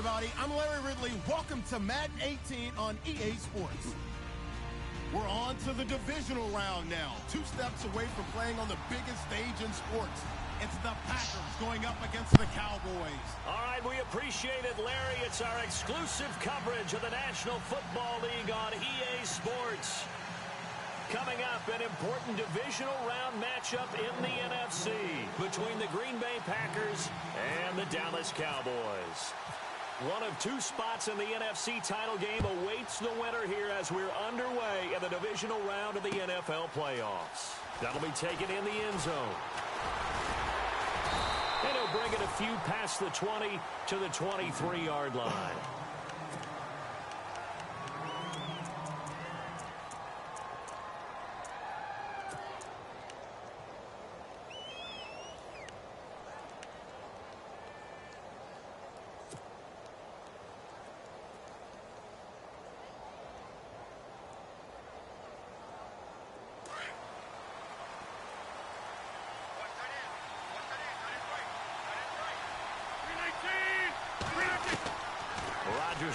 everybody. I'm Larry Ridley. Welcome to Madden 18 on EA Sports. We're on to the divisional round now. 2 steps away from playing on the biggest stage in sports. It's the Packers going up against the Cowboys. All right, we appreciate it, Larry. It's our exclusive coverage of the National Football League on EA Sports. Coming up, an important divisional round matchup in the NFC between the Green Bay Packers and the Dallas Cowboys. One of 2 spots in the NFC title game awaits the winner here as we're underway in the divisional round of the NFL playoffs. That'll be taken in the end zone. And he'll bring it a few past the 20 to the 23-yard line.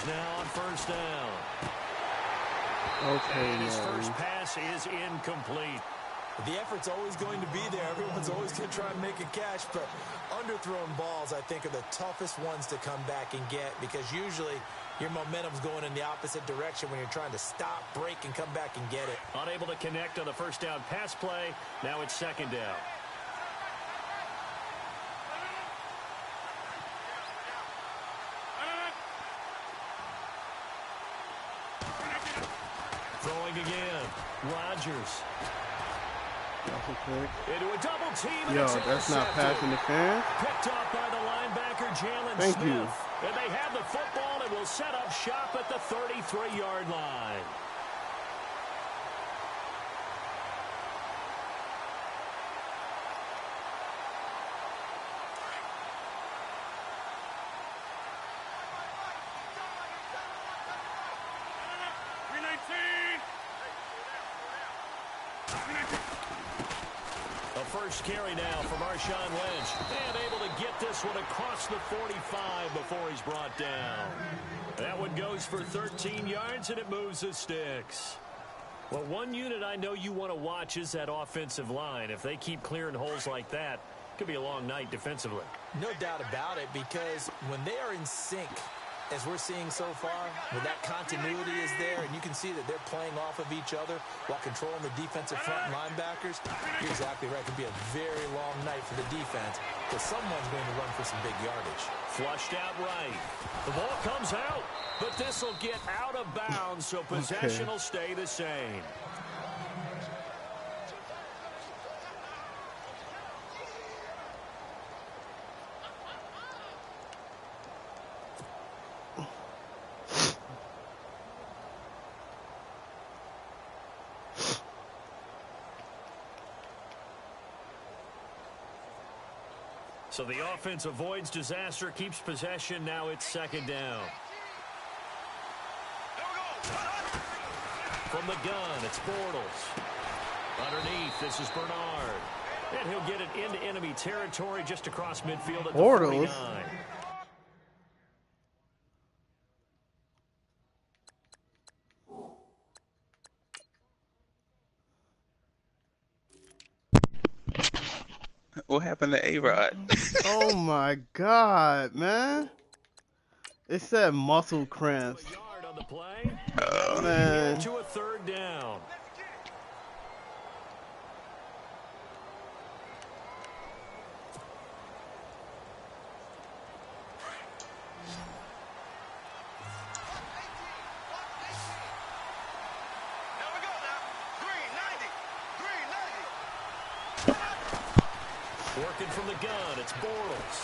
Now on first down. Okay, and his first pass is incomplete. The effort's always going to be there. Everyone's always going to try and make a catch, but underthrown balls, I think, are the toughest ones to come back and get because usually your momentum's going in the opposite direction when you're trying to stop, break, and come back and get it. Unable to connect on the first down pass play. Now it's second down. Throwing again. Rodgers. Into a double team. Yo, that's not pass interference. Picked off by the linebacker, Jalen Thank Smith. you. And they have the football and will set up shop at the 33-yard line. First carry now for Marshawn Lynch. And able to get this one across the 45 before he's brought down. That one goes for 13 yards, and it moves the sticks. Well, one unit I know you want to watch is that offensive line. If they keep clearing holes like that, it could be a long night defensively. No doubt about it, because when they are in sync, as we're seeing so far, when that continuity is there, and you can see that they're playing off of each other while controlling the defensive front linebackers, you're exactly right. It could be a very long night for the defense because someone's going to run for some big yardage. Flushed out right. The ball comes out, but this will get out of bounds, so possession will stay the same. So the offense avoids disaster, keeps possession. Now it's second down. From the gun, it's Bortles. Underneath, this is Bernard. And he'll get it into enemy territory just across midfield at the 49. What happened to A-Rod? Oh my God, man! It said muscle cramps. Man. To a third down. Working from the gun, it's Bortles.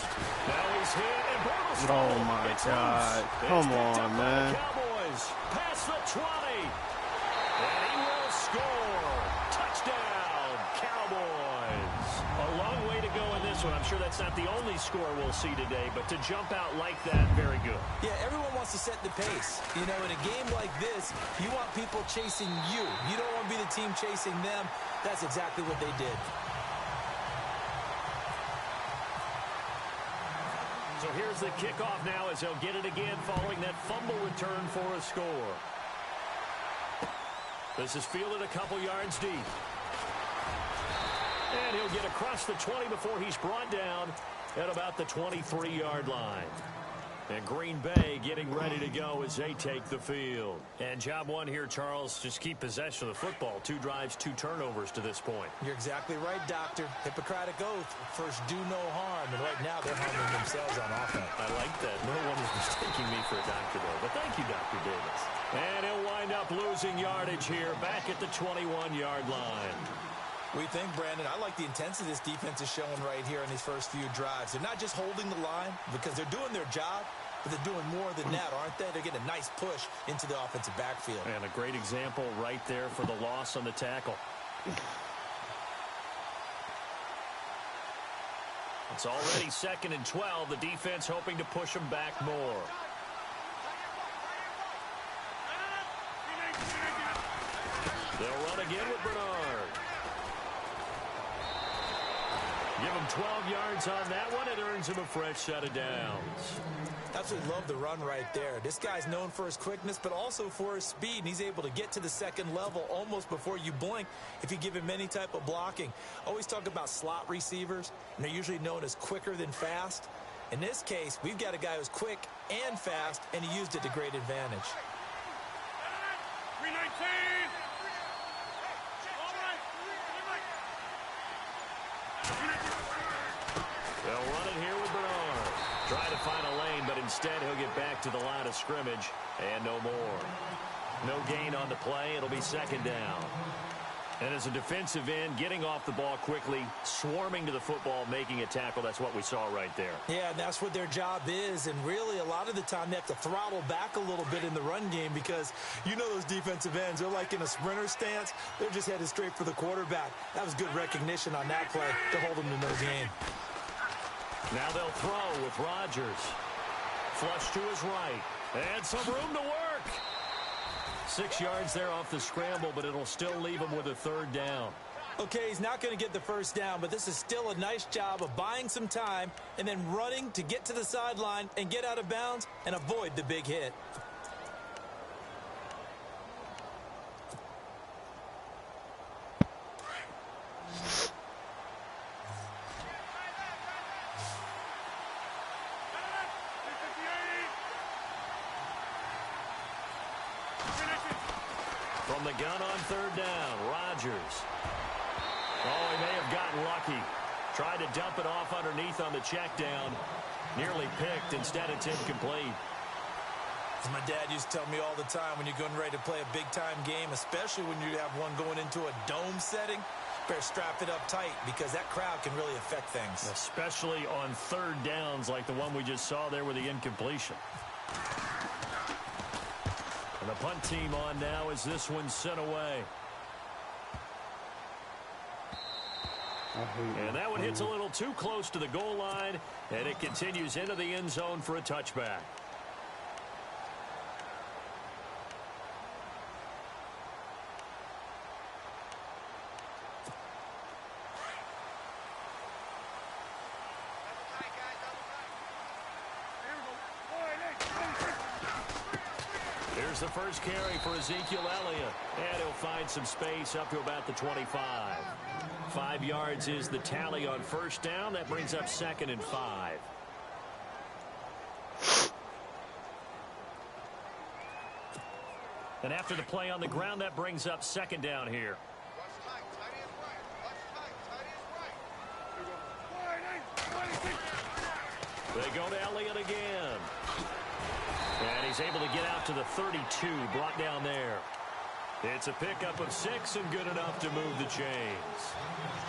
Now he's hit, and Bortles. Oh my God! Come on, man. Cowboys past the 20, and he will score. Touchdown, Cowboys. A long way to go in this one. I'm sure that's not the only score we'll see today, but to jump out like that, very good. Yeah, everyone wants to set the pace. You know, in a game like this, you want people chasing you. You don't want to be the team chasing them. That's exactly what they did. So here's the kickoff now as he'll get it again following that fumble return for a score. This is fielded a couple yards deep. And he'll get across the 20 before he's brought down at about the 23-yard line. And Green Bay getting ready to go as they take the field. And job one here, Charles, just keep possession of the football. 2 drives, 2 turnovers to this point. You're exactly right, Doctor. Hippocratic oath. First, do no harm. And right now, they're harming themselves on offense. I like that. No one is mistaking me for a doctor, though. But thank you, Dr. Davis. And he'll wind up losing yardage here back at the 21-yard line. We think, Brandon, I like the intensity this defense is showing right here in these first few drives. They're not just holding the line because they're doing their job, but they're doing more than that, aren't they? They're getting a nice push into the offensive backfield. And a great example right there for the loss on the tackle. It's already 2nd and 12. The defense hoping to push them back more. They'll run again with Bernard. Give him 12 yards on that one. It earns him a fresh set of downs. Absolutely love the run right there. This guy's known for his quickness, but also for his speed. And he's able to get to the second level almost before you blink if you give him any type of blocking. Always talk about slot receivers, and they're usually known as quicker than fast. In this case, we've got a guy who's quick and fast, and he used it to great advantage. 319! They'll run it here with Bernard. Try to find a lane, but instead he'll get back to the line of scrimmage and no more. No gain on the play. It'll be 2nd down. And as a defensive end, getting off the ball quickly, swarming to the football, making a tackle, that's what we saw right there. Yeah, and that's what their job is. And really, a lot of the time, they have to throttle back a little bit in the run game because you know those defensive ends, they're like in a sprinter stance. They're just headed straight for the quarterback. That was good recognition on that play to hold them to no gain. Now they'll throw with Rodgers. Flush to his right. And some room to work. 6 yards there off the scramble, but it'll still leave him with a 3rd down. Okay, he's not going to get the 1st down, but this is still a nice job of buying some time and then running to get to the sideline and get out of bounds and avoid the big hit. From the gun on 3rd down, Rodgers. Oh, he may have gotten lucky. Tried to dump it off underneath on the check down. Nearly picked. Instead, it's incomplete. As my dad used to tell me all the time, when you're getting ready to play a big-time game, especially when you have one going into a dome setting, better strap it up tight because that crowd can really affect things. Especially on 3rd downs like the one we just saw there with the incompletion. And the punt team on now as this one's sent away. And that one hits a little too close to the goal line, and it continues into the end zone for a touchback. Here's the first carry for Ezekiel Elliott, and he'll find some space up to about the 25. 5 yards is the tally on 1st down. That brings up 2nd and 5. And after the play on the ground, that brings up 2nd down here. They go to Elliott again. And he's able to get out to the 32, brought down there. It's a pickup of 6 and good enough to move the chains.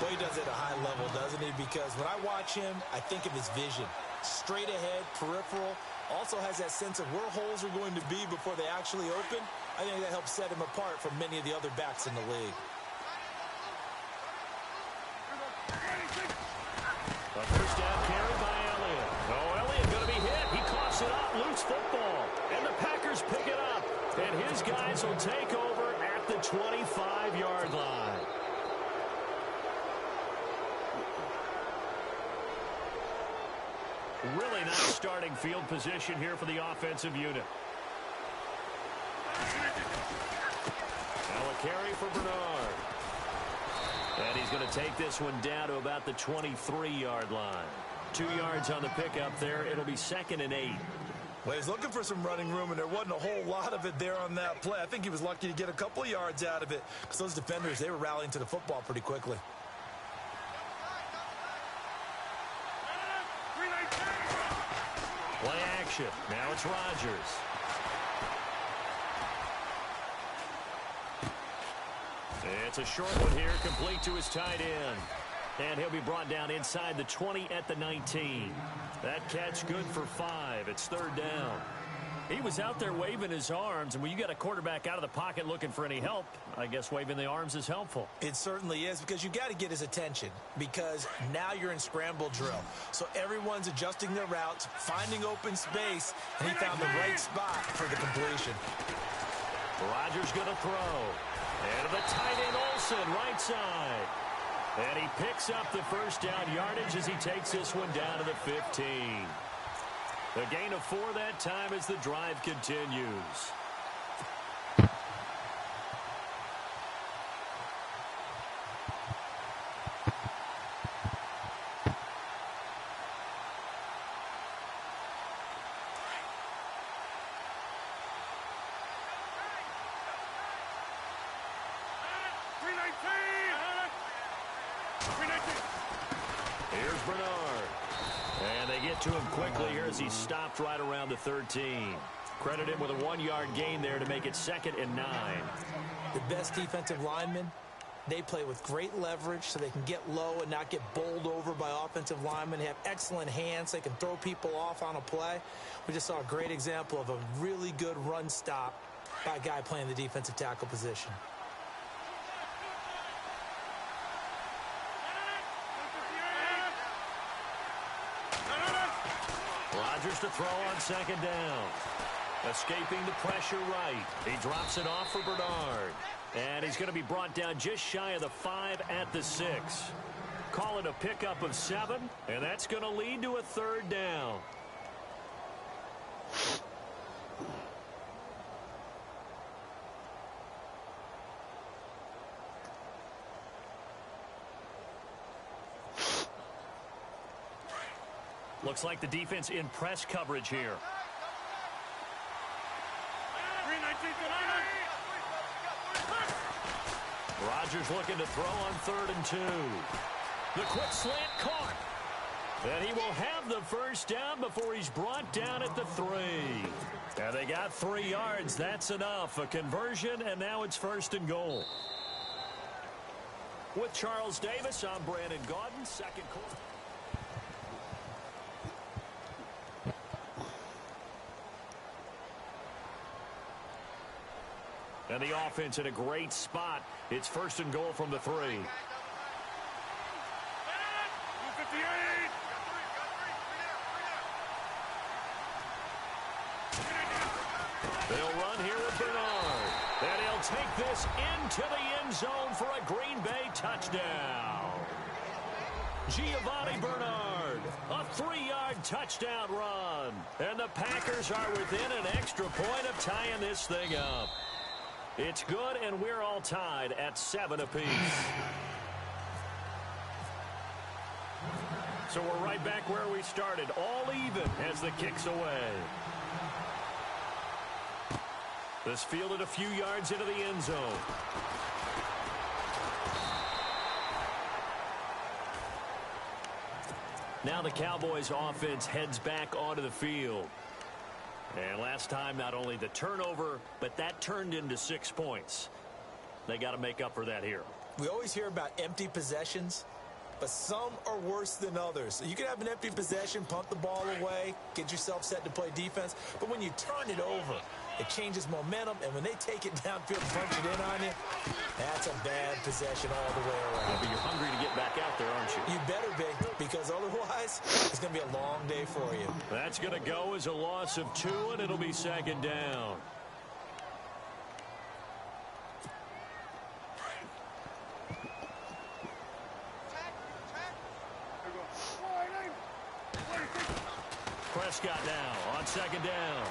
Well, he does it at a high level, doesn't he? Because when I watch him, I think of his vision. Straight ahead, peripheral. Also has that sense of where holes are going to be before they actually open. I think that helps set him apart from many of the other backs in the league. A 1st down carry by Elliott. Oh, Elliott going to be hit. He coughs it up. Loose football. And the Packers pick it up. And his guys will take over at the 25-yard line. Really nice starting field position here for the offensive unit. Now a carry for Bernard. And he's going to take this one down to about the 23-yard line. 2 yards on the pickup there. It'll be 2nd and 8. Well, he's looking for some running room, and there wasn't a whole lot of it there on that play. I think he was lucky to get a couple of yards out of it because those defenders, they were rallying to the football pretty quickly. Play action. Now it's Rodgers. It's a short one here, complete to his tight end. And he'll be brought down inside the 20 at the 19. That catch good for 5. It's 3rd down. He was out there waving his arms, and when you got a quarterback out of the pocket looking for any help, I guess waving the arms is helpful. It certainly is, because you got to get his attention, because now you're in scramble drill. So everyone's adjusting their routes, finding open space, and he found the right spot for the completion. Rodgers going to throw. And to the tight end Olsen, right side. And he picks up the first down yardage as he takes this one down to the 15. The gain of 4 that time as the drive continues. Here's Bernard. And they get to him quickly here as he stopped right around the 13. Credit him with a 1-yard gain there to make it 2nd and 9. The best defensive linemen, they play with great leverage so they can get low and not get bowled over by offensive linemen. They have excellent hands. They can throw people off on a play. We just saw a great example of a really good run stop by a guy playing the defensive tackle position. Rodgers to throw on 2nd down. Escaping the pressure right. He drops it off for Bernard. And he's going to be brought down just shy of the 5 at the 6. Call it a pickup of 7, and that's going to lead to a 3rd down. Looks like the defense in press coverage here. Rodgers looking to throw on 3rd and 2. The quick slant caught. And he will have the first down before he's brought down at the 3. And they got 3 yards. That's enough. A conversion, and now it's 1st and goal. With Charles Davis, I'm Brandon Gaudin. 2nd quarter. And the offense in a great spot. It's 1st and goal from the 3. They'll run here with Bernard. And he'll take this into the end zone for a Green Bay touchdown. Giovanni Bernard, a 3-yard touchdown run. And the Packers are within an extra point of tying this thing up. It's good, and we're all tied at 7 apiece. So we're right back where we started, all even as the kick's away. This fielded a few yards into the end zone. Now the Cowboys offense heads back onto the field. And last time, not only the turnover, but that turned into 6 points. They got to make up for that here. We always hear about empty possessions, but some are worse than others. You can have an empty possession, punt the ball away, get yourself set to play defense, but when you turn it over, it changes momentum, and when they take it downfield and punch it in on you, that's a bad possession all the way around. Yeah, but you're hungry to get back out there, aren't you? You better be, because otherwise, it's going to be a long day for you. That's going to go as a loss of 2, and it'll be 2nd down. Prescott now on second down.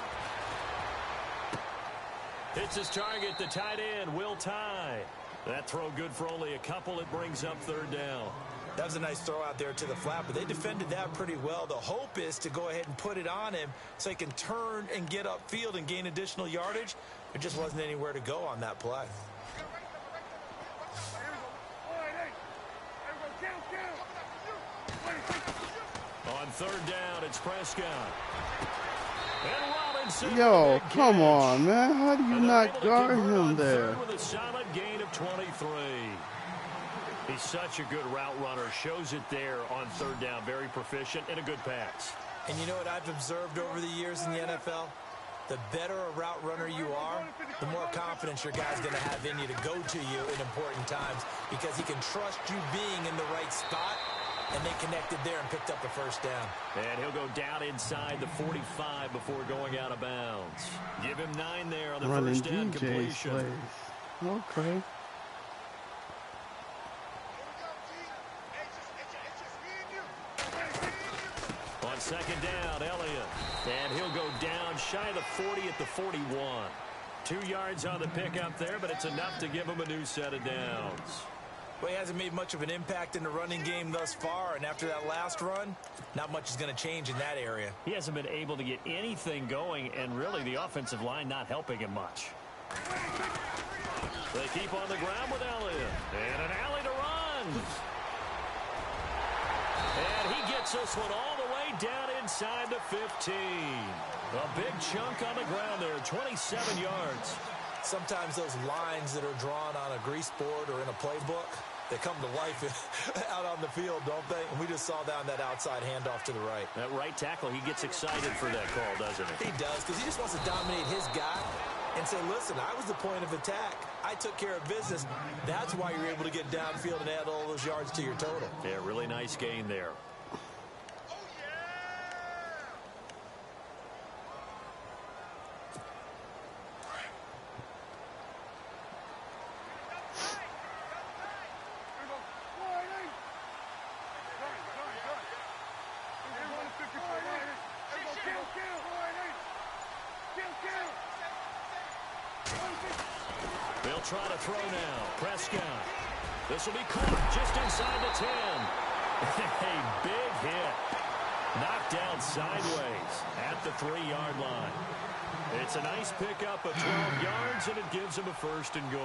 It's his target, the tight end, Will Tye. That throw good for only a couple. It brings up third down. That was a nice throw out there to the flat, but they defended that pretty well. The hope is to go ahead and put it on him so he can turn and get upfield and gain additional yardage. There just wasn't anywhere to go on that play. On third down, it's Prescott. And Robinson. Yo, come on, man. How do you not guard him there? With a solid gain of 23. He's such a good route runner. Shows it there on third down. Very proficient and a good pass. And you know what I've observed over the years in the NFL? The better a route runner you are, the more confidence your guy's going to have in you to go to you in important times because he can trust you being in the right spot, and they connected there and picked up a first down. And he'll go down inside the 45 before going out of bounds. Give him 9 there on the first down completion. Plays. Okay. On second down, Elliott. And he'll go down shy of the 40 at the 41. 2 yards on the pickup there, but it's enough to give him a new set of downs. Well, he hasn't made much of an impact in the running game thus far, and after that last run, not much is going to change in that area. He hasn't been able to get anything going, and really the offensive line not helping him much. They keep on the ground with Elliott. And an alley to run. And he gets this one all the way down inside the 15. A big chunk on the ground there, 27 yards. Sometimes those lines that are drawn on a grease board or in a playbook, they come to life out on the field, don't they? And we just saw down that outside handoff to the right. That right tackle, he gets excited for that call, doesn't he? He does, because he just wants to dominate his guy and say, listen, I was the point of attack. I took care of business. That's why you're able to get downfield and add all those yards to your total. Yeah, really nice gain there. They'll try to throw now. Prescott. This will be caught just inside the 10. A big hit. Knocked down sideways at the 3-yard line. It's a nice pickup of 12 yards, and it gives him a first and goal.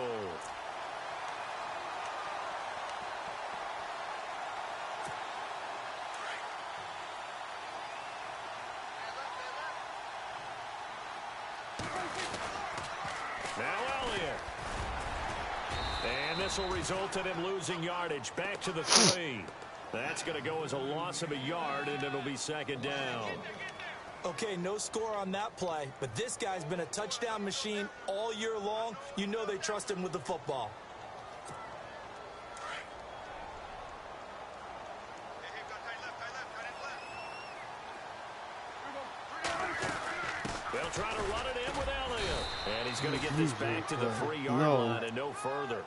Now Elliott. And this will result in him losing yardage. Back to the 3. That's going to go as a loss of a yard, and it'll be second down. Okay, no score on that play, but this guy's been a touchdown machine all year long. You know they trust him with the football. They'll try to run it in with Elliott. And he's going to get this back to the 3-yard line and no further.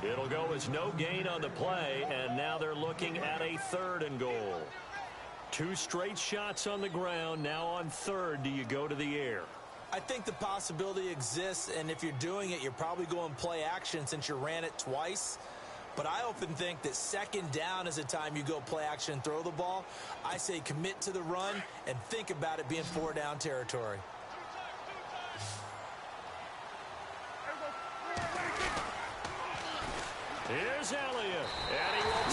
It'll go as no gain on the play, and now they're looking at a 3rd and goal. 2 straight shots on the ground. Now on 3rd, do you go to the air? I think the possibility exists, and if you're doing it, you're probably going play action since you ran it twice. But I often think that second down is a time you go play action and throw the ball. I say commit to the run and think about it being 4-down territory. Here's Elliott.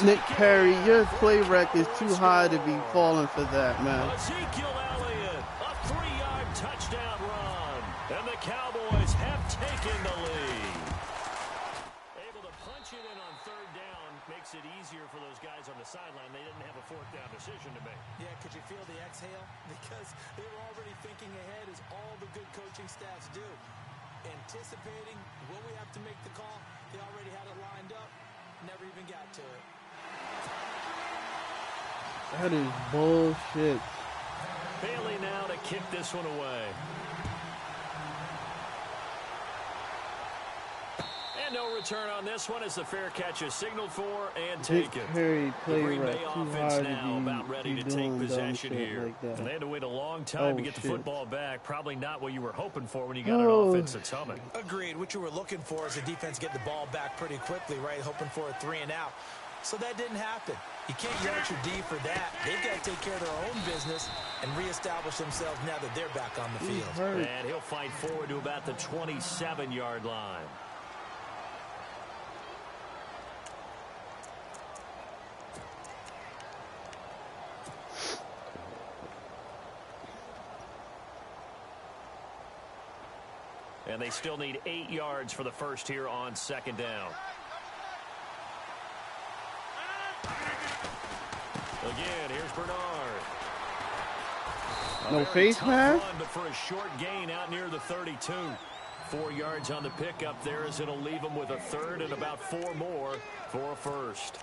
Nick Perry, your play rec is too high to be falling for that, man. Ezekiel Elliott, a 3-yard touchdown run. And the Cowboys have taken the lead. Able to punch it in on 3rd down makes it easier for those guys on the sideline. They didn't have a 4th down decision to make. Yeah, could you feel the exhale? Because they were already thinking ahead, as all the good coaching staffs do. Anticipating, will we have to make the call? They already had it lined up, never even got to it. That is bullshit. Bailey now to kick this one away. And And no return on this one as the fair catch is signaled for and taken. Perry The play Green rec Bay too offense hard now about to ready be to take doing dumb possession shit here. like that. And they had to wait a long time to get the shit. football back. Probably not what you were hoping for when you got an offense that's humming. Agreed. What you were looking for is the defense get the ball back pretty quickly, right? Hoping for a 3 and out. So that didn't happen. You can't yell at your D for that. They've got to take care of their own business and reestablish themselves now that they're back on the field. And he'll fight forward to about the 27-yard line. And they still need 8 yards for the first here on second down. Again, here's Bernard. No face mask? But for a short gain out near the 32. 4 yards on the pickup there as it'll leave them with a third and about 4 more for a first.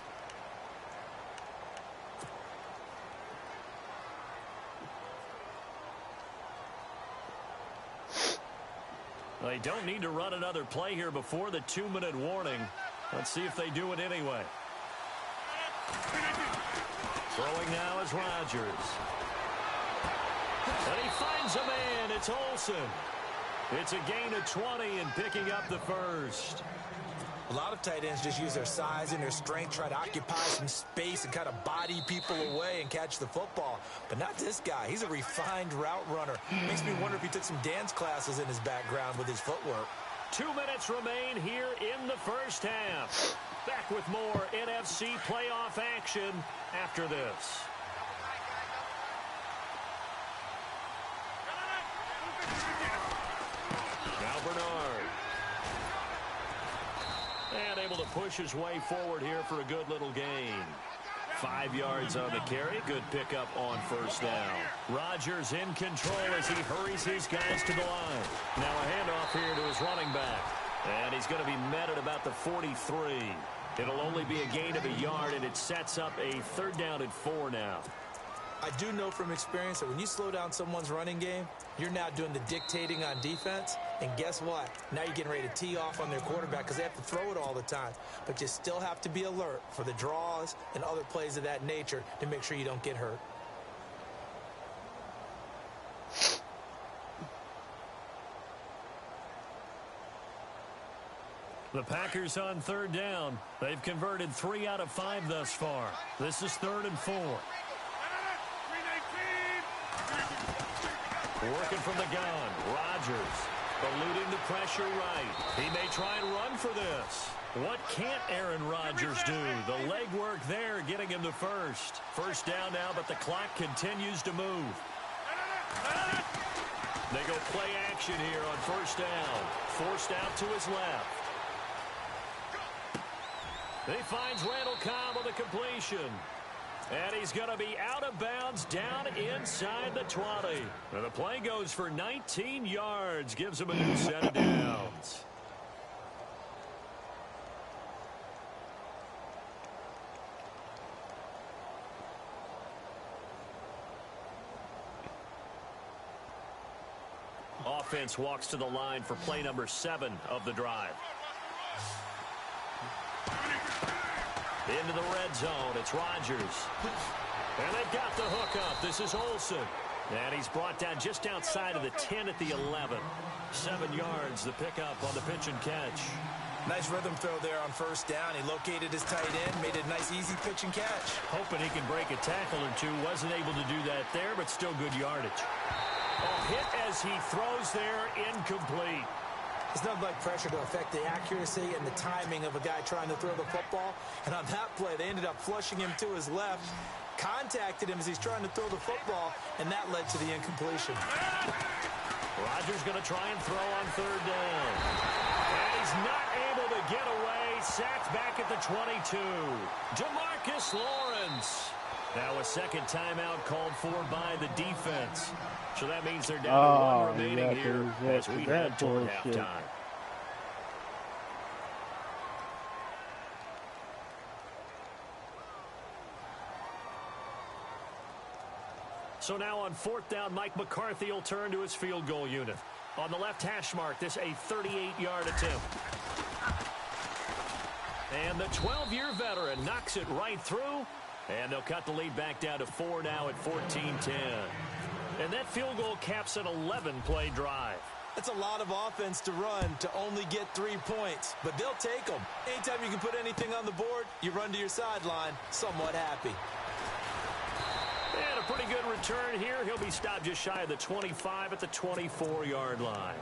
They don't need to run another play here before the 2-minute warning. Let's see if they do it anyway. Throwing now is Rodgers. And he finds a man. It's Olsen. It's a gain of 20 and picking up the first. A lot of tight ends just use their size and their strength, try to occupy some space and kind of body people away and catch the football. But not this guy. He's a refined route runner. Makes me wonder if he took some dance classes in his background with his footwork. 2 minutes remain here in the first half. Back with more NFC playoff action after this. Now Bernard. And able to push his way forward here for a good little gain. 5 yards on the carry. Good pickup on first down. Rodgers in control as he hurries his guys to the line. Now a handoff here to his running back. And he's going to be met at about the 43. It'll only be a gain of a yard, and it sets up a 3rd down and 4 now. I do know from experience that when you slow down someone's running game, you're now doing the dictating on defense. And guess what? Now you're getting ready to tee off on their quarterback because they have to throw it all the time. But you still have to be alert for the draws and other plays of that nature to make sure you don't get hurt. The Packers on 3rd down. They've converted 3 out of 5 thus far. This is 3rd and 4. Working from the gun. Rodgers eluding the pressure right. He may try and run for this. What can't Aaron Rodgers do? The leg work there getting him the first. First down now, but the clock continues to move. They go play action here on first down. Forced out to his left. He finds Randall Cobb with a completion. And he's going to be out of bounds down inside the 20. And the play goes for 19 yards. Gives him a new set of downs. Offense walks to the line for play number 7 of the drive. Into the red zone. It's Rodgers. And they've got the hook up. This is Olsen. And he's brought down just outside of the 10 at the 11. 7 yards, the pickup on the pitch and catch. Nice rhythm throw there on first down. He located his tight end, made it a nice, easy pitch and catch. Hoping he can break a tackle or two. Wasn't able to do that there, but still good yardage. A hit as he throws there, incomplete. It's nothing like pressure to affect the accuracy and the timing of a guy trying to throw the football. And on that play, they ended up flushing him to his left, contacted him as he's trying to throw the football, and that led to the incompletion. Rodgers going to try and throw on 3rd down. And he's not able to get away. Sacked back at the 22. DeMarcus Lawrence. Now a second timeout called for by the defense. So that means they're down to 1 remaining here as we head toward halftime. So now on 4th down, Mike McCarthy will turn to his field goal unit. On the left hash mark, this a 38-yard attempt. And the 12-year veteran knocks it right through. And they'll cut the lead back down to 4 now at 14-10. And that field goal caps an 11-play drive. That's a lot of offense to run to only get 3 points, but they'll take them. Anytime you can put anything on the board, you run to your sideline somewhat happy. And a pretty good return here. He'll be stopped just shy of the 25 at the 24-yard line.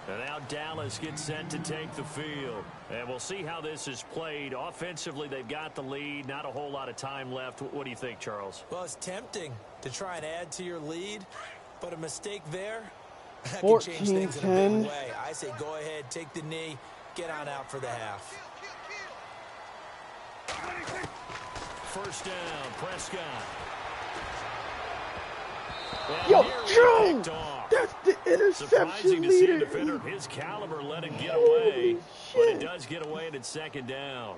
And now Dallas gets set to take the field. And we'll see how this is played. Offensively, they've got the lead. Not a whole lot of time left. What do you think, Charles? Well, it's tempting to try and add to your lead, but a mistake there, that can 14, change things 10. in a big way. I say go ahead, take the knee, get on out for the half. First down, Prescott. Yo, Joe! That's the interception Surprising to see a leader. defender of his caliber let it get away, but it does get away and it's second down.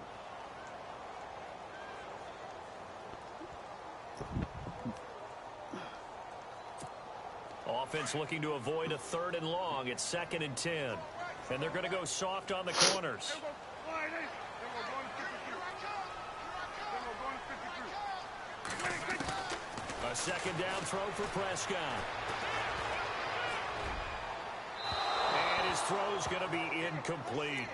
Offense looking to avoid a 3rd and long. It's 2nd and 10. And they're going to go soft on the corners. A second down throw for Prescott. And his throw's going to be incomplete.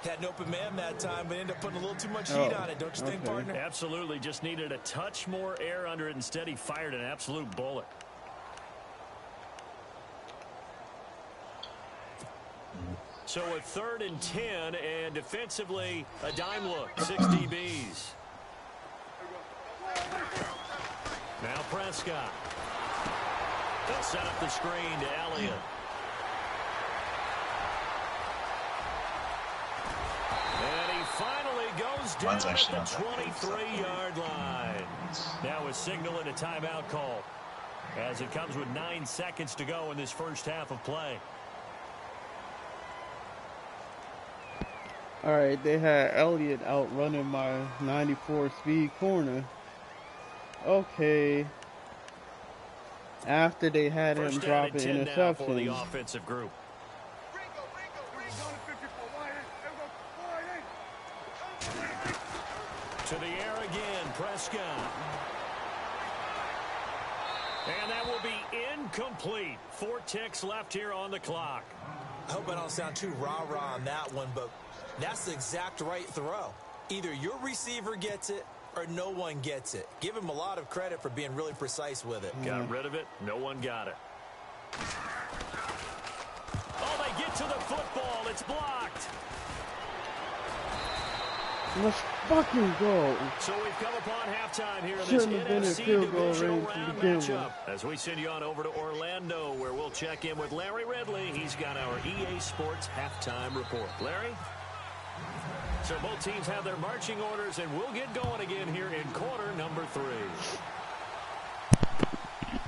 Had an open man that time, but ended up putting a little too much heat on it, don't you think, partner? Absolutely. Just needed a touch more air under it. Instead, he fired an absolute bullet. So a 3rd and 10, and defensively, a dime look. 6 DBs. Now Prescott. They'll set up the screen to Elliott. And he finally goes down at the 23-yard line. Now a signal and a timeout call, as it comes with 9 seconds to go in this first half of play. All right, they had Elliott outrunning my 94 speed corner. Okay. After they had him dropping interceptions. For the offensive group. To the air again, Prescott. And that will be incomplete. 4 ticks left here on the clock. I hope I don't sound too rah-rah on that one, but that's the exact right throw. Either your receiver gets it or no one gets it. Give him a lot of credit for being really precise with it. Got rid of it. No one got it. Oh, they get to the football. It's blocked. Let's fucking go. So we've come upon halftime here in this Shouldn't have been a NFC field goal divisional range to round begin with. matchup. As we send you on over to Orlando, where we'll check in with Larry Ridley. He's got our EA Sports halftime report. Larry? So both teams have their marching orders, and we'll get going again here in quarter number 3.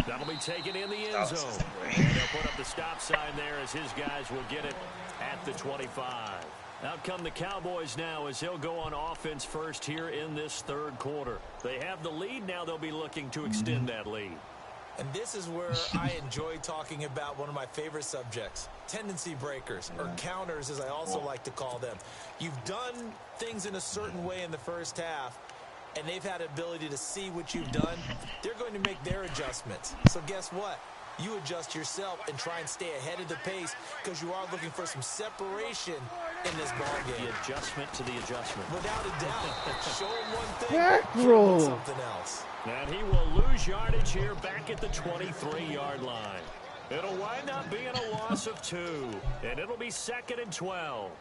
That'll be taken in the end zone. And they'll put up the stop sign there as his guys will get it at the 25. Out come the Cowboys now as they'll go on offense first here in this 3rd quarter. They have the lead. Now they'll be looking to extend that lead. And this is where I enjoy talking about one of my favorite subjects, tendency breakers, or counters as I also like to call them. You've done things in a certain way in the first half, and they've had the ability to see what you've done. They're going to make their adjustments. So guess what? You adjust yourself and try and stay ahead of the pace because you are looking for some separation in this ballgame. The adjustment to the adjustment. Without a doubt. Show him one thing, Back show roll. him something else. And he will lose yardage here back at the 23-yard line. It'll wind up being a loss of 2, and it'll be 2nd and 12.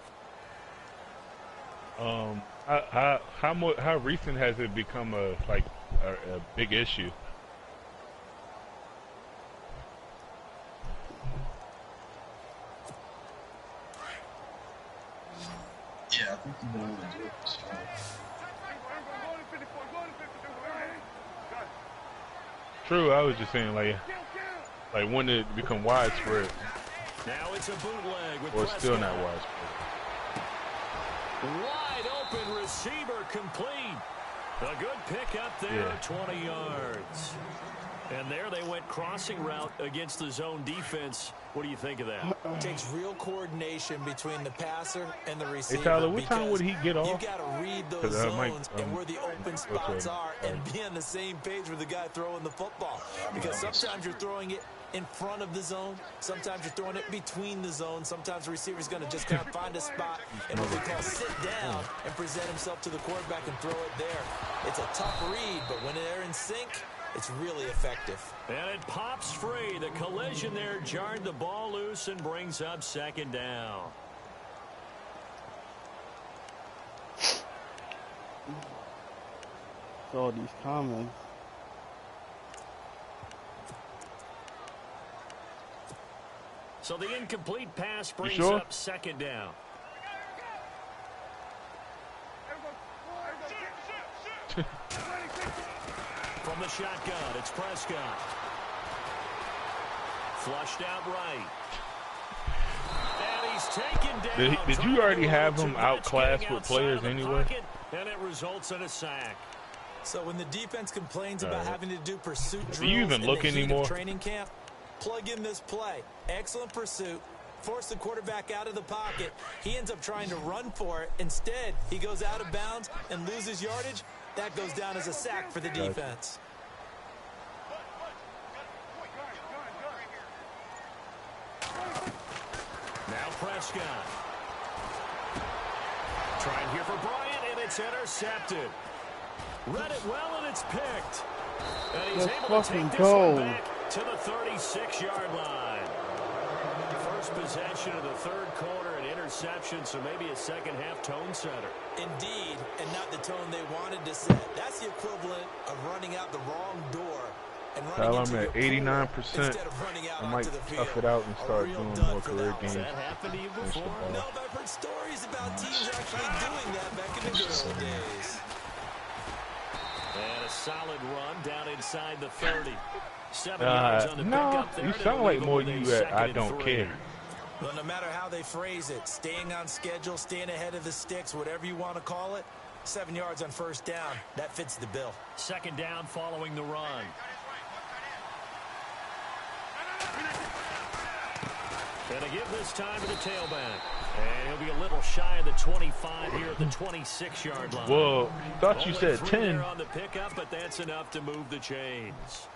How recent has it become a big issue? Yeah, I think you know what it is. True, I was just saying like when did it become widespread? Now it's a bootleg with Or it's still Prescott. not widespread. Wide open receiver complete. A good pick up there, 20 yards. And there they went crossing route against the zone defense. What do you think of that? It takes real coordination between the passer and the receiver. Hey, Tyler, what time would he get off? You got to read those zones and where the open spots are and be on the same page with the guy throwing the football. Because sometimes you're throwing it in front of the zone. Sometimes you're throwing it between the zones. Sometimes the receiver's going to just kind of find a spot and what we call sit down and present himself to the quarterback and throw it there. It's a tough read, but when they're in sync, it's really effective. And it pops free. The collision there jarred the ball loose and brings up second down. All these comments. So the incomplete pass brings up second down. From the shotgun, it's Prescott. Flushed out right. And he's taken down. Did you already have him outclassed with players anyway? And it results in a sack. So when the defense complains about having to do pursuit drills do you even look in the heat anymore? of training camp, plug in this play. Excellent pursuit. Force the quarterback out of the pocket. He ends up trying to run for it. Instead, he goes out of bounds and loses yardage. That goes down as a sack for the defense. Now Prescott. Trying here for Bryant, and it's intercepted. Read it well, and it's picked. And he's able to take this one back to the 36-yard line. First possession of the third quarter, an interception, so maybe a second-half tone setter. Indeed, and not the tone they wanted to set. That's the equivalent of running out the wrong door and running into I'm at 89%. I might tough it out and start doing more career games. Has that happened to you before? No, but I've heard stories about teams actually doing that back in the good old days. And a solid run down inside the 30. 7 yards on the pickup there. You sound like more you at I don't care. Well, no matter how they phrase it, staying on schedule, staying ahead of the sticks, whatever you want to call it, 7 yards on first down, that fits the bill. Second down following the run. And a give this time to the tailback. And he'll be a little shy of the 25 here at the 26-yard line. Whoa, thought you said 10. On the pickup, but that's enough to move the chains.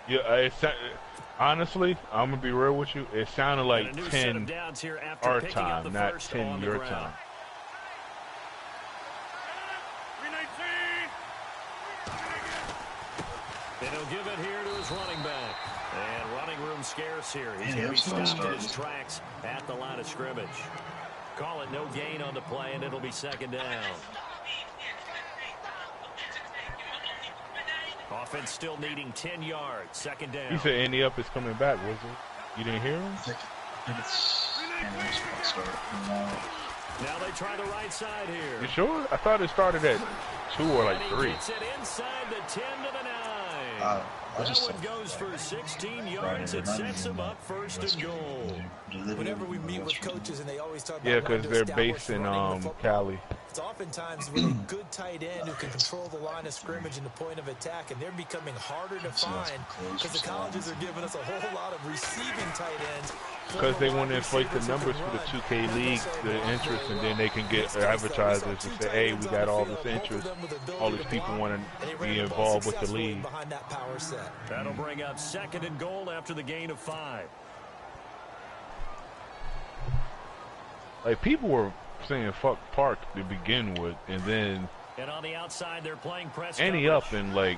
Yeah, honestly, I'm going to be real with you. It sounded like 10 our time, not 10 your time. And he'll give it here to his running back. And running room scarce here. He's going to be stopped in his tracks at the line of scrimmage. Call it no gain on the play, and it'll be second down. Offense still needing 10 yards. Second down. He said Andy Up is coming back, was it? You didn't hear him? I think it's start. Now they try the right side here. You sure? I thought it started at 2 or like 3. Gets it inside the 10 to the 9. That one goes for 16 yards. It sets him up first and goal. Whenever we meet with coaches and they always talk about because they're based in Cali. It's oftentimes with a good tight end who can control the line of scrimmage and the point of attack, and they're becoming harder to find because the colleges are giving us a whole lot of receiving tight ends. Because they want to inflate the numbers for the 2K league, the interest, and then they can get advertisers and say, hey, we got all this interest. All these people want to be involved with the league. That'll bring up second and goal after the gain of 5. Like, people were saying fuck Park to begin with, and then on the outside they're playing press Andy Up and like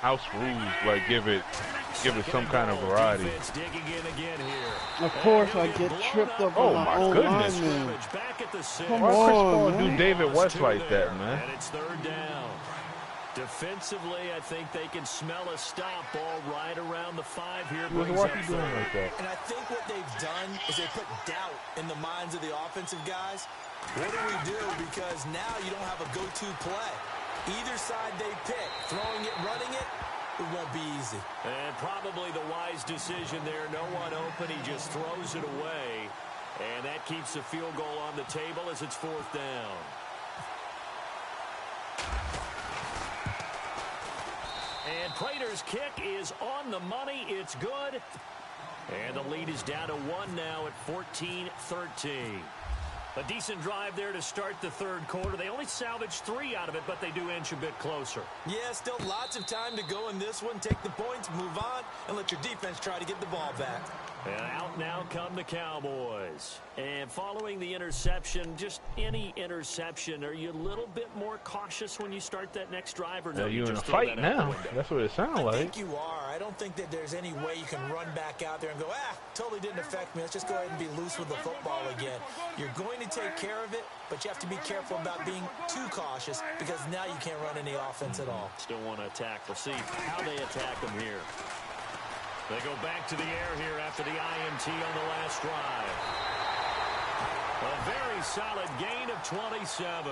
house rules, like give it some kind of variety. Of course, I get tripped up on my own lineman. Come on, man. Do David West like that, man? And it's third down. Defensively, I think they can smell a stop ball right around the 5 here. Why are you doing like that? And I think what they've done is they put doubt in the minds of the offensive guys. What do we do? Because now you don't have a go-to play. Either side they pick, throwing it, running it, it won't be easy. And probably the wise decision there. No one open. He just throws it away. And that keeps the field goal on the table as it's fourth down. And Prater's kick is on the money. It's good. And the lead is down to 1 now at 14-13. A decent drive there to start the third quarter. They only salvaged 3 out of it, but they do inch a bit closer. Yeah, still lots of time to go in this one. Take the points, move on, and let your defense try to get the ball back. And out now come the Cowboys. And following the interception, just any interception, are you a little bit more cautious when you start that next drive? Or no, You're in a just fight now. That's what it sounds like. I think you are. I don't think that there's any way you can run back out there and go, totally didn't affect me. Let's just go ahead and be loose with the football again. You're going to take care of it, but you have to be careful about being too cautious because now you can't run any offense at all. Still want to attack. We'll see how they attack them here. They go back to the air here after the INT on the last drive. A very solid gain of 27.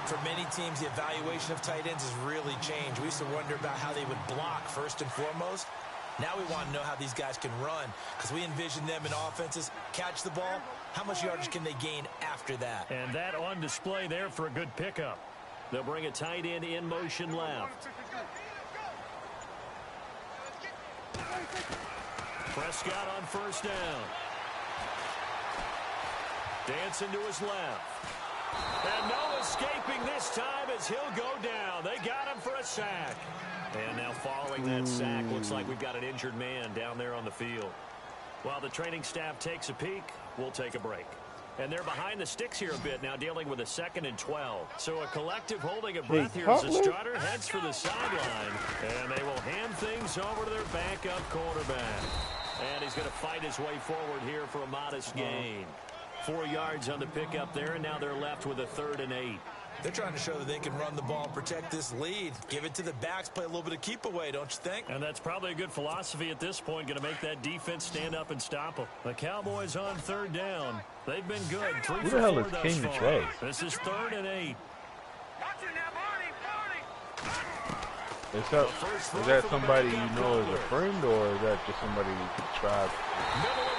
For many teams, the evaluation of tight ends has really changed. We used to wonder about how they would block first and foremost. Now we want to know how these guys can run because we envision them in offenses, catch the ball. How much yardage can they gain after that? And that on display there for a good pickup. They'll bring a tight end in motion left. Prescott on first down. Dancing to his left. And no escaping this time as he'll go down. They got him for a sack. And now following that sack, looks like we've got an injured man down there on the field. While the training staff takes a peek, we'll take a break. And they're behind the sticks here a bit now, dealing with a 2nd and 12. So a collective holding of breath here as the starter heads for the sideline. And they will hand things over to their backup quarterback. And he's going to fight his way forward here for a modest gain. 4 yards on the pickup there, and now they're left with a 3rd and 8. They're trying to show that they can run the ball and protect this lead. Give it to the backs, play a little bit of keep away, don't you think? And that's probably a good philosophy at this point, going to make that defense stand up and stop them. The Cowboys on 3rd down. They've been good. 3 Who for the hell 4 is thus King far. Trey? This is 3rd and 8. Is that somebody you know as a friend, or is that just somebody you tried?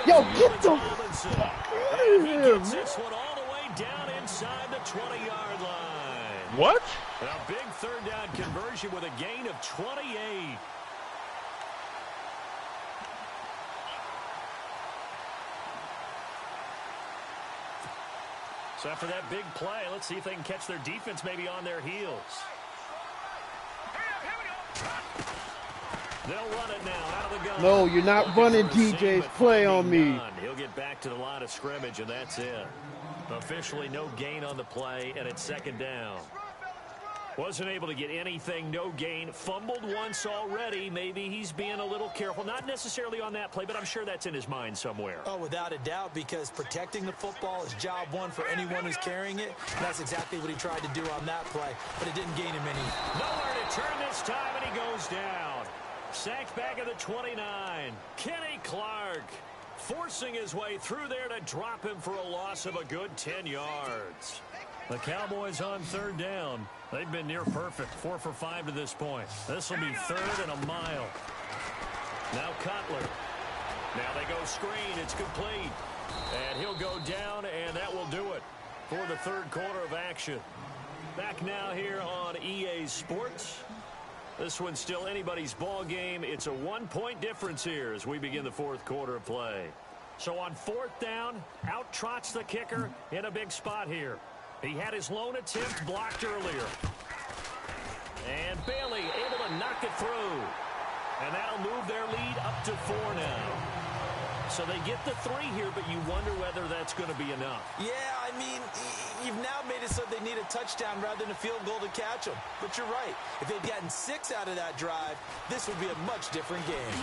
Yo, get the fuck out of He here, gets man. this one all the way down inside the 20-yard line. What? A big 3rd down conversion with a gain of 28. So after that big play, let's see if they can catch their defense maybe on their heels. They'll run it now out of the gun. No, you're not running DJ's play on me. He'll get back to the line of scrimmage, and that's it. Officially no gain on the play, and it's 2nd down. Wasn't able to get anything, no gain. Fumbled once already. Maybe he's being a little careful. Not necessarily on that play, but I'm sure that's in his mind somewhere. Oh, without a doubt, because protecting the football is job one for anyone who's carrying it. And that's exactly what he tried to do on that play, but it didn't gain him any. Nowhere to turn this time, and he goes down. Sacked back at the 29. Kenny Clark forcing his way through there to drop him for a loss of a good 10 yards. The Cowboys on 3rd down. They've been near perfect, 4 for 5 to this point. This will be 3rd and a mile. Now Cutler. Now they go screen. It's complete. And he'll go down, and that will do it for the 3rd quarter of action. Back now here on EA Sports. This one's still anybody's ball game. It's a 1-point difference here as we begin the 4th quarter of play. So on 4th down, out trots the kicker in a big spot here. He had his lone attempt blocked earlier. And Bailey able to knock it through. And that'll move their lead up to 4 now. So they get the 3 here, but you wonder whether that's going to be enough. Yeah, I mean, you've now made it so they need a touchdown rather than a field goal to catch them. But you're right. If they'd gotten 6 out of that drive, this would be a much different game.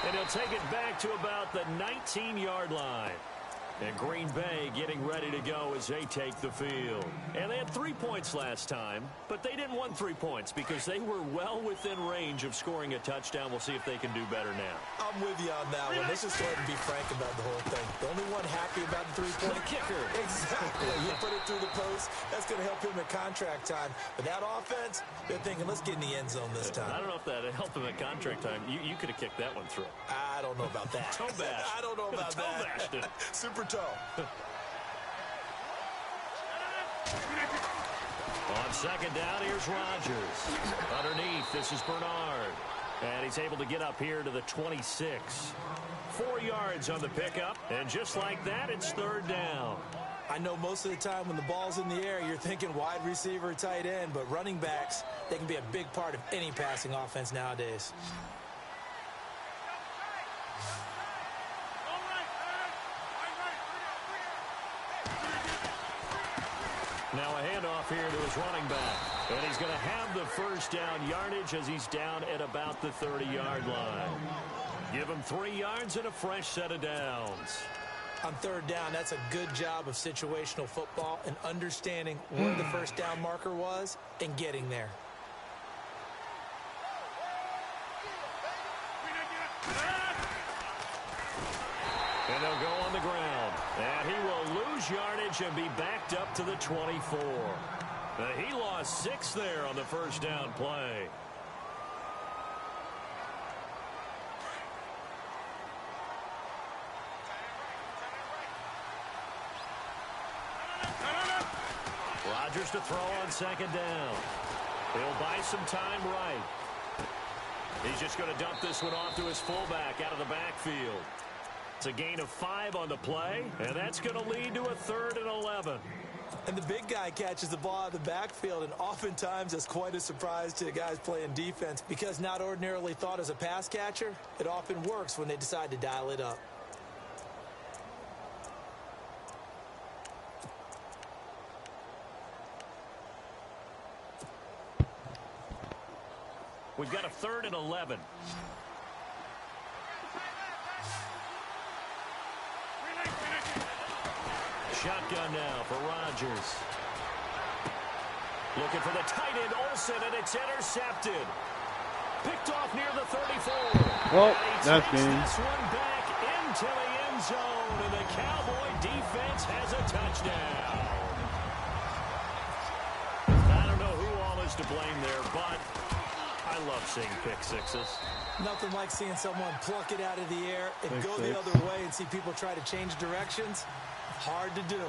And he'll take it back to about the 19-yard line. And Green Bay getting ready to go as they take the field. And they had 3 points last time, but they didn't want 3 points because they were well within range of scoring a touchdown. We'll see if they can do better now. I'm with you on that one. Let's just go ahead and be frank about the whole thing. The only one happy about the 3-point kicker. Exactly. You put it through the post. That's going to help him at contract time. But that offense, they're thinking, let's get in the end zone this time. I don't know if that helped him at contract time. You could have kicked that one through. I don't know about that. Toe bash. I don't know about Toe that. bashed it. Super toe. On On second down, here's Rodgers. Underneath, this is Bernard. And he's able to get up here to the 26. 4 yards on the pickup. And just like that, it's third down. I know most of the time when the ball's in the air, you're thinking wide receiver, tight end, but running backs, they can be a big part of any passing offense nowadays. Now a handoff here to his running back. And he's going to have the first down yardage as he's down at about the 30-yard line. Give him 3 yards and a fresh set of downs. On third down, that's a good job of situational football and understanding where the first down marker was and getting there. And they'll go on the ground. And he will lose yardage and be backed up to the 24. He lost 6 there on the first down play. Rodgers to throw on second down. He'll buy some time right. He's just going to dump this one off to his fullback out of the backfield. It's a gain of 5 on the play, and that's going to lead to a 3rd and 11. And the big guy catches the ball out of the backfield, and oftentimes that's quite a surprise to the guys playing defense because not ordinarily thought as a pass catcher, it often works when they decide to dial it up. We've got a 3rd and 11. Shotgun now for Rodgers. Looking for the tight end, Olsen, and it's intercepted. Picked off near the 34. Well, that's game. This one back into the end zone, and the Cowboy defense has a touchdown. I don't know who all is to blame there, but I love seeing pick sixes. Nothing like seeing someone pluck it out of the air and go the other way and see people try to change directions. Hard to do.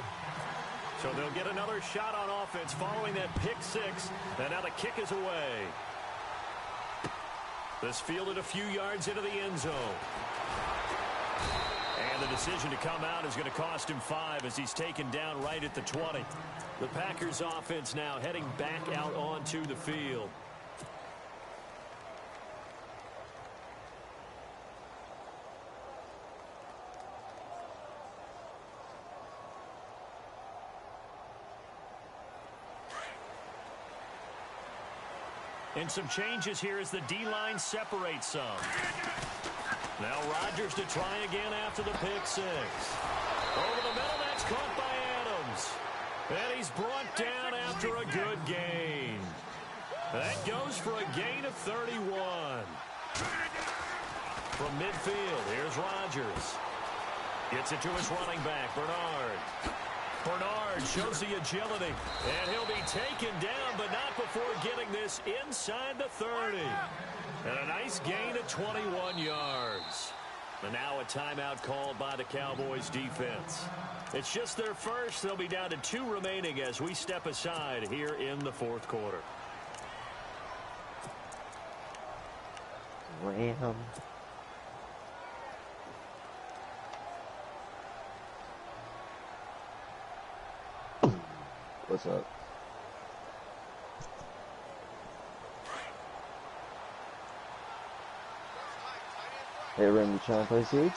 So they'll get another shot on offense following that pick 6. And now the kick is away. This fielded a few yards into the end zone. And the decision to come out is going to cost him 5 as he's taken down right at the 20. The Packers offense now heading back out onto the field. And some changes here as the D-line separates some. Now Rodgers to try again after the pick 6. Over the middle, that's caught by Adams. And he's brought down after a good gain. That goes for a gain of 31. From midfield, here's Rodgers. Gets it to his running back, Bernard. Bernard shows the agility, and he'll be taken down, but not before getting this inside the 30. And a nice gain of 21 yards. And now a timeout called by the Cowboys defense. It's just their first. They'll be down to 2 remaining as we step aside here in the 4th quarter. Ram. What's up? Hey, Ram, you trying to play Siege?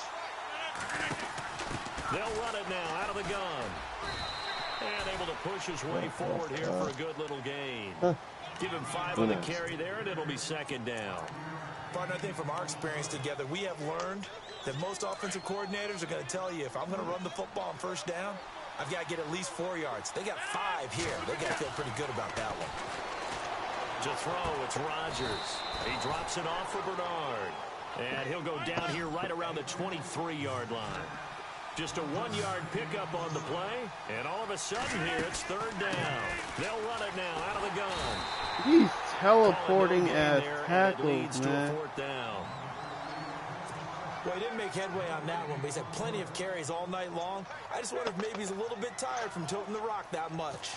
They'll run it now out of the gun. And able to push his way forward here for a good little gain. Give him 5 on the carry there, and it'll be second down. Partner, I think from our experience together, we have learned that most offensive coordinators are going to tell you, if I'm going to run the football on first down, I've got to get at least 4 yards. They got 5 here. They got to feel pretty good about that one. To throw, it's Rodgers. He drops it off for Bernard. And he'll go down here right around the 23-yard line. Just a 1-yard pickup on the play. And all of a sudden here, it's 3rd down. They'll run it now out of the gun. He's teleporting as tackles, man. Well, he didn't make headway on that one, but he's had plenty of carries all night long. I just wonder if maybe he's a little bit tired from toting the rock that much.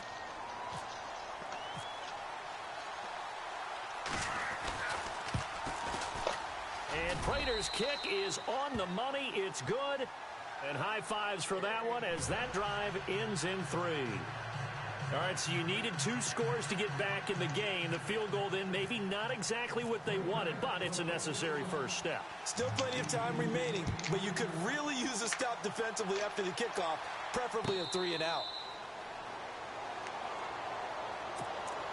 And Prater's kick is on the money. It's good. And high fives for that one as that drive ends in 3. All right, so you needed 2 scores to get back in the game. The field goal then maybe not exactly what they wanted, but it's a necessary first step. Still plenty of time remaining, but you could really use a stop defensively after the kickoff, preferably a 3-and-out.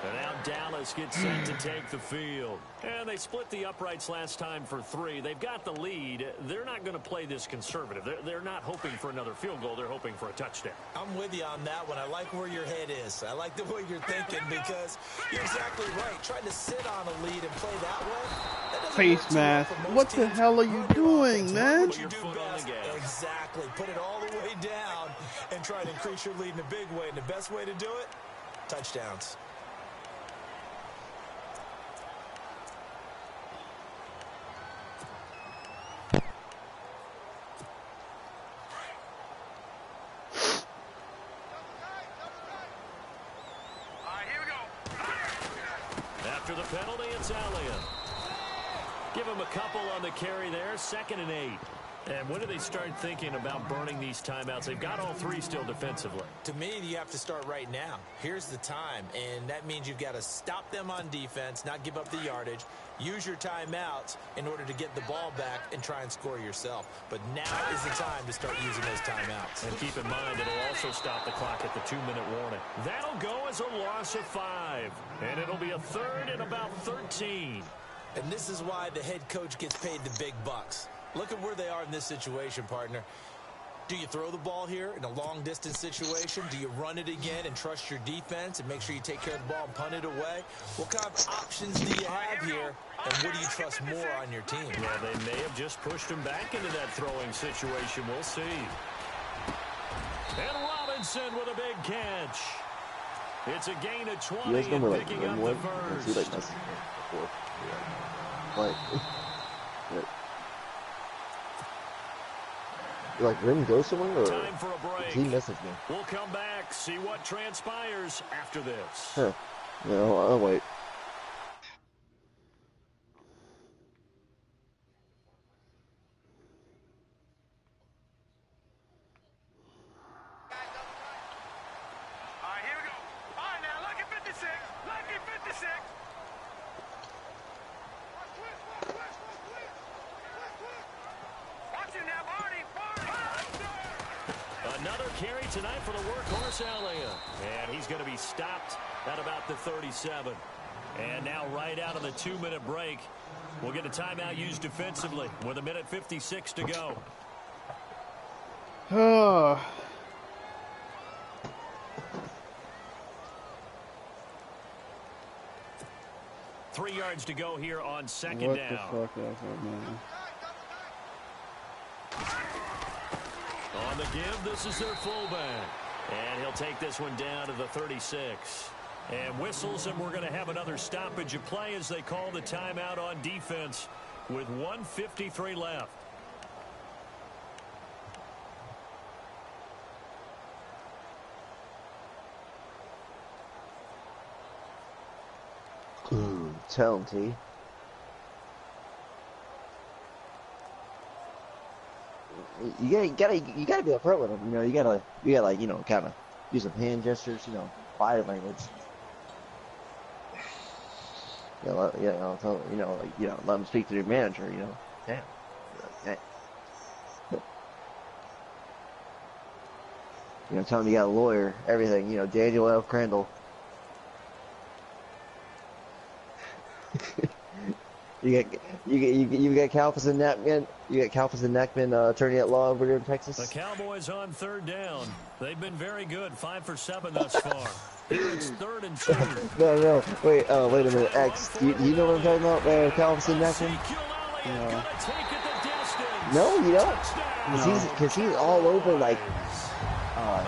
And now Dallas gets set to take the field. And they split the uprights last time for 3. They've got the lead. They're not going to play this conservative. They're not hoping for another field goal. They're hoping for a touchdown. I'm with you on that one. I like where your head is. I like the way you're thinking because you're exactly right. Trying to sit on a lead and play that way. Face mask. What the hell are you doing, man? What you do best. Exactly. Put it all the way down and try to increase your lead in a big way. And the best way to do it, touchdowns. After the penalty, it's Elliott. Give him a couple on the carry there. 2nd and 8. And when do they start thinking about burning these timeouts? They've got all 3 still defensively. To me, you have to start right now. Here's the time, and that means you've got to stop them on defense, not give up the yardage, use your timeouts in order to get the ball back and try and score yourself. But now is the time to start using those timeouts. And keep in mind, it'll also stop the clock at the 2-minute warning. That'll go as a loss of 5. And it'll be a 3rd and about 13. And this is why the head coach gets paid the big bucks. Look at where they are in this situation, partner. Do you throw the ball here in a long-distance situation? Do you run it again and trust your defense and make sure you take care of the ball and punt it away? What kind of options do you have here, and what do you trust more on your team? Well, they may have just pushed him back into that throwing situation. We'll see. And Robinson with a big catch. It's a gain of 20 you guys remember, and picking up the first. See, like, that's before. Like, like Rim go somewhere, or time for a break. he messaged me? We'll come back, see what transpires after this. Huh. No, I'll wait. All right, here we go. All right, now, lucky 56. Lucky 56. Watch it now, Barney. Another carry tonight for the workhorse Elliott. And he's going to be stopped at about the 37. And now right out of the 2-minute break, we'll get a timeout used defensively with 1:56 to go. Oh. 3 yards to go here on 2nd What down. the fuck ever, man. On the give, this is their fullback. And he'll take this one down to the 36. And whistles, and we're going to have another stoppage of play as they call the timeout on defense with 1:53 left. Tell him, T. You gotta be upfront with him. You know, you gotta like, you know, kind of use some hand gestures. You know, body language. Tell, you know, like, you know, let him speak to your manager. You know, damn. Okay. You know, tell him you got a lawyer, everything. You know, Daniel L. Crandall. You got Kalfas and Neckman. You got Kalfas and Neckman, attorney at law over here in Texas. The Cowboys on 3rd down. They've been very good, 5 for 7 thus far. Here it's 3rd and 2. No, wait a minute, X. Do you know what I'm talking about, Kalfas and Neckman? No, you don't. Cause he's all over like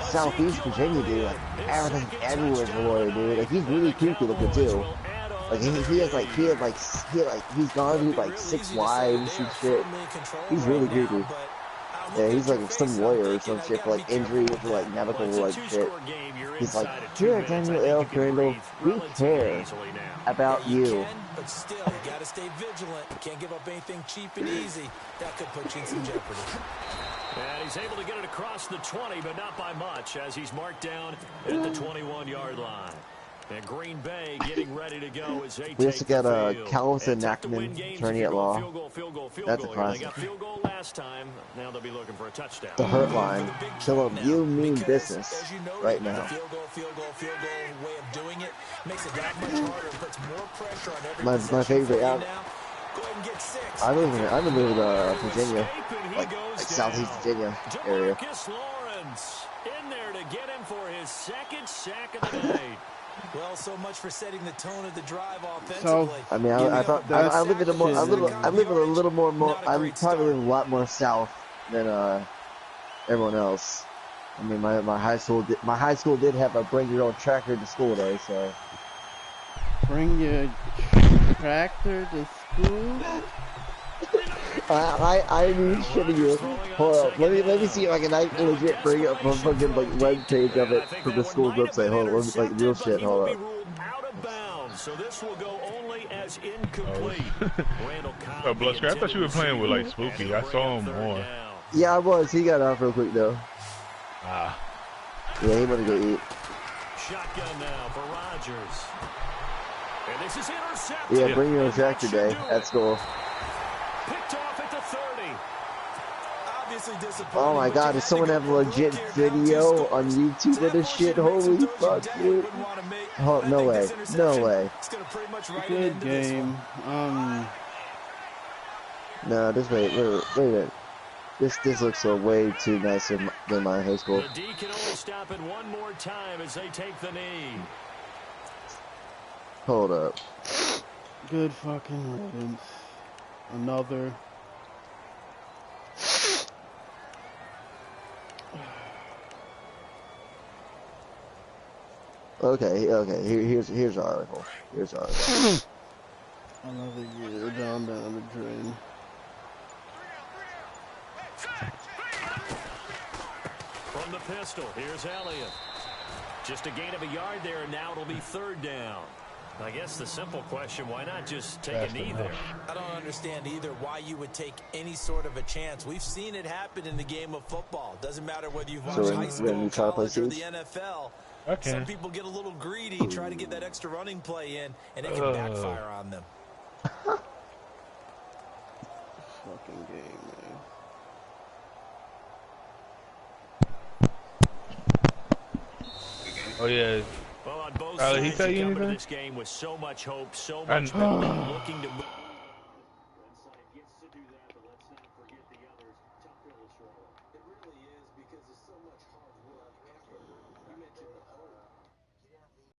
Southeast Virginia, dude. Like everything, everywhere's a lawyer, dude. Like he's really creepy looking too. Like he's gone through like 6 wives and shit. He's really creepy. But Yeah, he's like some lawyer or some shit for like injuries or like medical like shit. He's like, here, Daniel L. Crandall, we care about you. But still, you got to stay vigilant. You can't give up anything cheap and easy. That could put you in some jeopardy. And he's able to get it across the 20, but not by much, as he's marked down at the 21-yard line. And Green Bay getting ready to go as they We also got Callis and Nachman, attorney at law. That's a classic. They got field goal last time. Now they'll be looking for a touchdown. The hurt line. Philip, you mean business right now. Field goal way of doing it makes it that much harder and puts more pressure on every my favorite out. Go ahead and get 6. I live in Virginia, like Southeast Virginia area. Lawrence in there to get him for his second sack of the day. Well, so much for setting the tone of the drive offensively. So, I mean, I thought I live in I live in a little more. I'm probably a lot more south than everyone else. I mean, my high school did have a bring your own tractor to school day, so. Bring your tractor to school? I mean, shitting you. Hold up, let me see if I can legit bring up a fucking like web page of it from the school's website. Hold on, let me, like real shit. Hold up. So this will go only as incomplete. Oh, Blood Scrap, I thought you were playing with like Spooky. I saw him more. Yeah, I was. He got off real quick though. Ah. Yeah, he went to go eat. Shotgun now for Rodgers. And this is intercepted. Yeah, bring your own tractor day at school. Picked off at the 30. Obviously disappointing. Oh my god, does someone have a legit video on YouTube of this shit? Holy fuck, dude. Oh, no way. No way. Good game. No, this wait a minute. This looks way too nice than my high school. The D can only stop it one more time as they take the knee. Hold up. Good fucking riddance. Another. Okay. Here's our article. Another year down the drain. From the pistol, here's Elliott. Just a gain of a yard there, and now it'll be 3rd down. I guess the simple question, why not just take a knee there? I don't understand either why you would take any sort of a chance. We've seen it happen in the game of football. Doesn't matter whether you've watched high school, college, or the NFL. Okay. Some people get a little greedy, try to get that extra running play in, and it can backfire on them. Fucking game, man. Oh yeah. Well, on both sides, he tell you come into anything? this game with so much hope, so much momentum, looking to move.